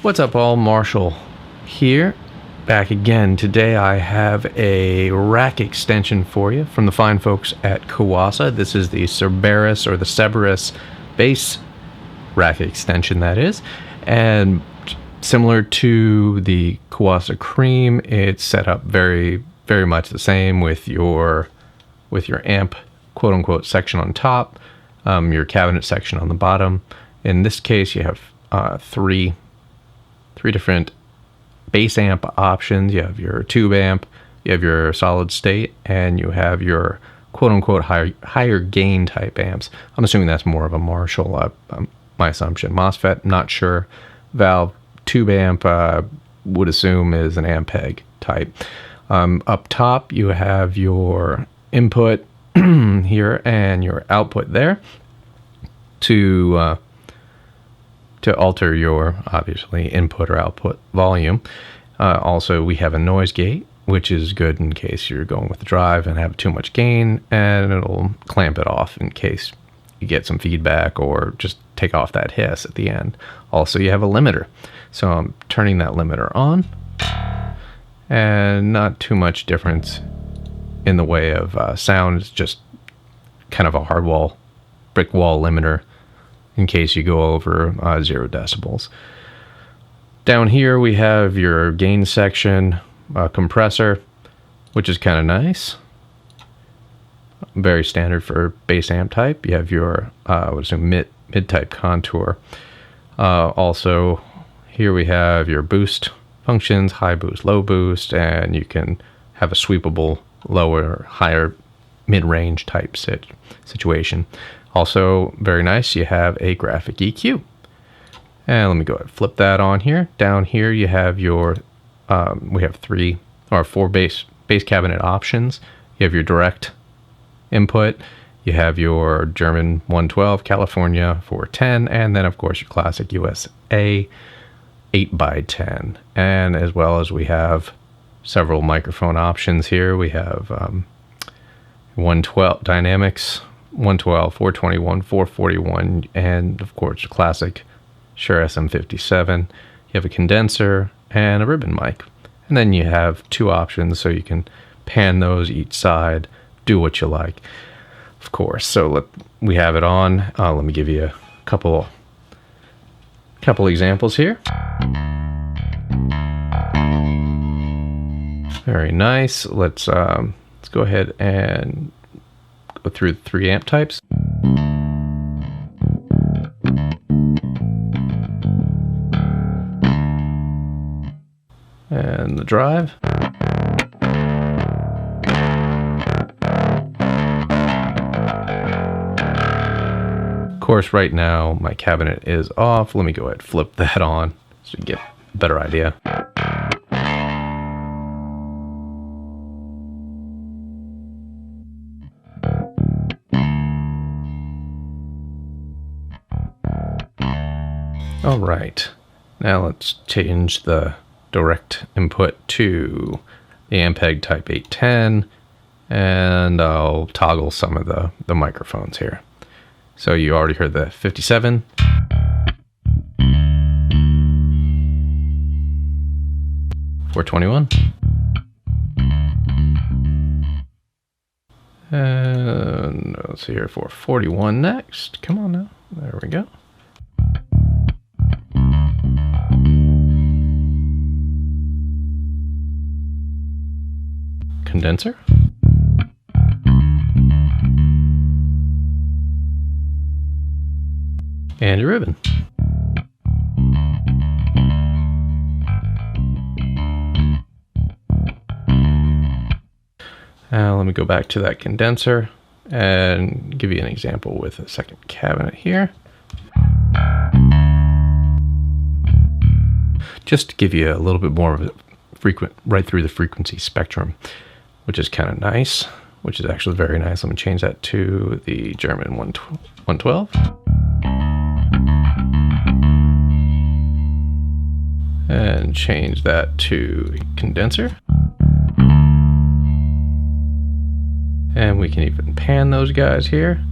What's up all, Marshall here, back again. Today I have a rack extension for you from the fine folks at Kuassa. This is the Cerberus, or the Cerberus Bass rack extension, that is. And similar to the Kuassa Cream, it's set up very much the same with your amp quote-unquote section on top, your cabinet section on the bottom. In this case, you have three different bass amp options. You have your tube amp, you have your solid state, and you have your quote-unquote higher gain type amps. I'm assuming that's more of a Marshall, my assumption. MOSFET, not sure. Valve tube amp, would assume is an Ampeg type. Up top, you have your input here and your output there to alter your, obviously, input or output volume. Also, we have a noise gate, which is good in case you're going with the drive and have too much gain, and it'll clamp it off in case you get some feedback or just take off that hiss at the end. Also, you have a limiter. So I'm turning that limiter on, and not too much difference in the way of sound. It's just kind of a brick wall limiter in case you go over 0 decibels. Down here we have your gain section, compressor, which is kind of nice. Very standard for bass amp type. You have your mid-type contour. Also, here we have your boost functions, high boost, low boost, and you can have a sweepable lower, higher, mid-range type situation. Also, very nice, you have a graphic EQ. And let me go ahead and flip that on here. Down here you have your, we have 4 bass cabinet options. You have your direct input, you have your German 112, California 410, and then of course your classic USA 8x10. And as well as we have several microphone options here. We have 112 Dynamics, 112, 421, 441, and of course the classic Shure SM57. You have a condenser and a ribbon mic. And then you have 2 options, so you can pan those each side, do what you like, of course. So we have it on. Let me give you a couple examples here. Very nice. Let's go ahead and go through the 3 amp types. And the drive. Of course, right now my cabinet is off. Let me go ahead and flip that on so you get a better idea. All right, now let's change the direct input to the Ampeg type 810, and I'll toggle some of the microphones here. So you already heard the 57. $421. And let's see here, $441 next. Come on now. There we go. Condenser. And your ribbon. Now let me go back to that condenser and give you an example with a second cabinet here. Just to give you a little bit more of a right through the frequency spectrum, which is kind of nice, which is actually very nice. Let me change that to the German 112. And change that to condenser. And we can even pan those guys here.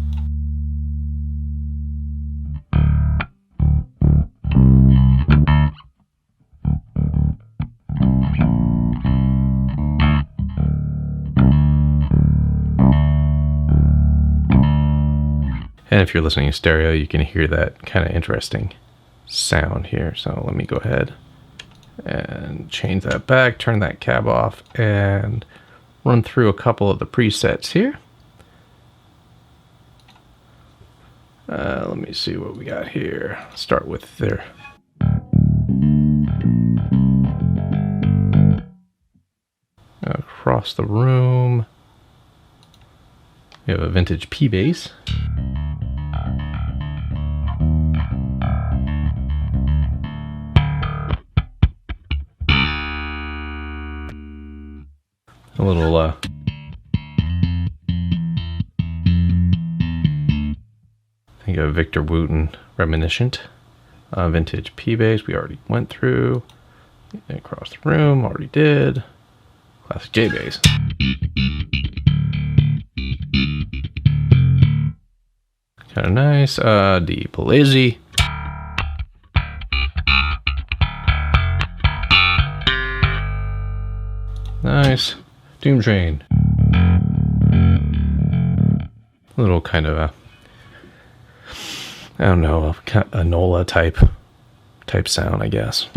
And if you're listening in stereo, you can hear that kind of interesting sound here. So let me go ahead and change that back, turn that cab off, and run through a couple of the presets here. Let me see what we got here. Start with there. Across the room, we have a vintage P bass. A little I think a Victor Wooten reminiscent. Vintage P bass we already went through. Across the room, already did. Classic J bass. Kind of nice. D Polizzi. Nice. Doom Train. A little kind of a, I don't know, a Nola type sound, I guess.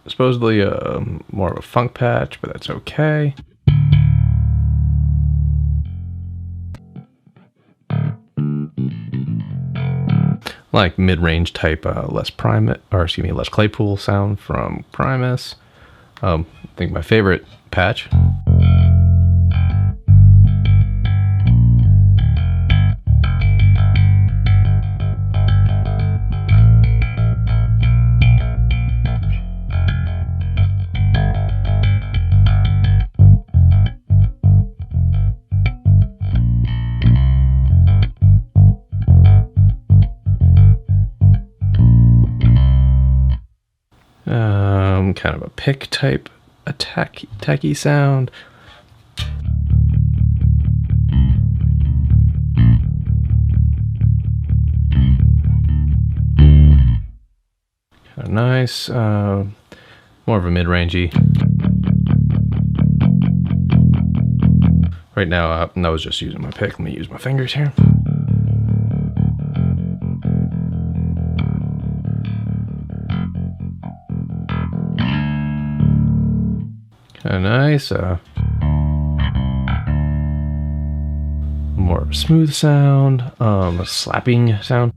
Supposedly more of a funk patch, but that's okay. Like mid-range type Les Claypool sound from Primus. I think my favorite patch. Kind of a pick type tacky sound. Kind of nice. More of a mid-rangey. Right now, I was just using my pick. Let me use my fingers here. Kind of nice. More of a smooth sound. A slapping sound.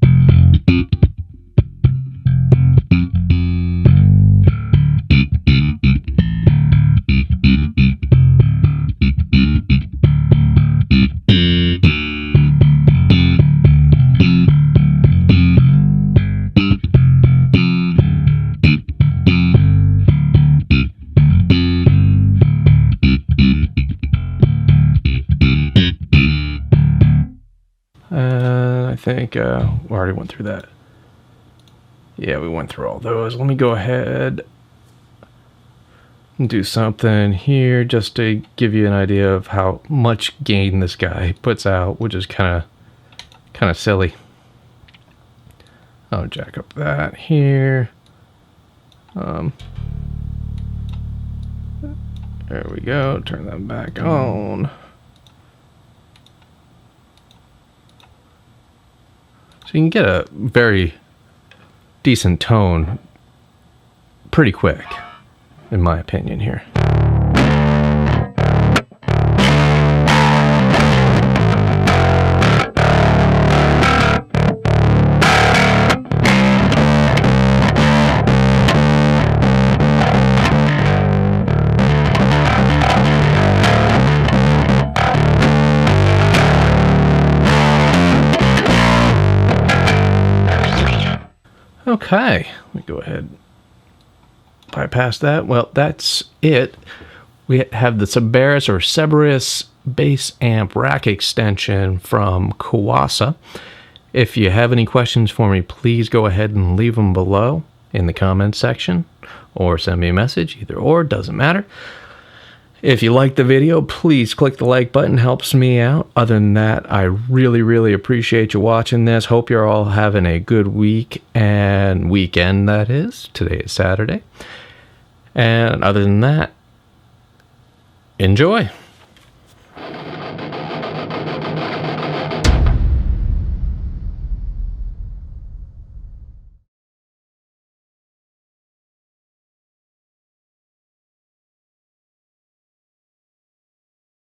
I think we already went through that. Yeah, we went through all those. Let me go ahead and do something here just to give you an idea of how much gain this guy puts out, which is kind of silly. I'll jack up that here. There we go. Turn that back on. So you can get a very decent tone pretty quick, in my opinion here. Okay, let me go ahead and bypass that. Well, that's it. We have the Cerberus bass amp rack extension from Kuassa. If you have any questions for me, please go ahead and leave them below in the comments section or send me a message. Either or, doesn't matter. If you like the video, please click the like button, helps me out. Other than that, I really appreciate you watching this. Hope you're all having a good week and weekend, that is. Today is Saturday. And other than that, enjoy.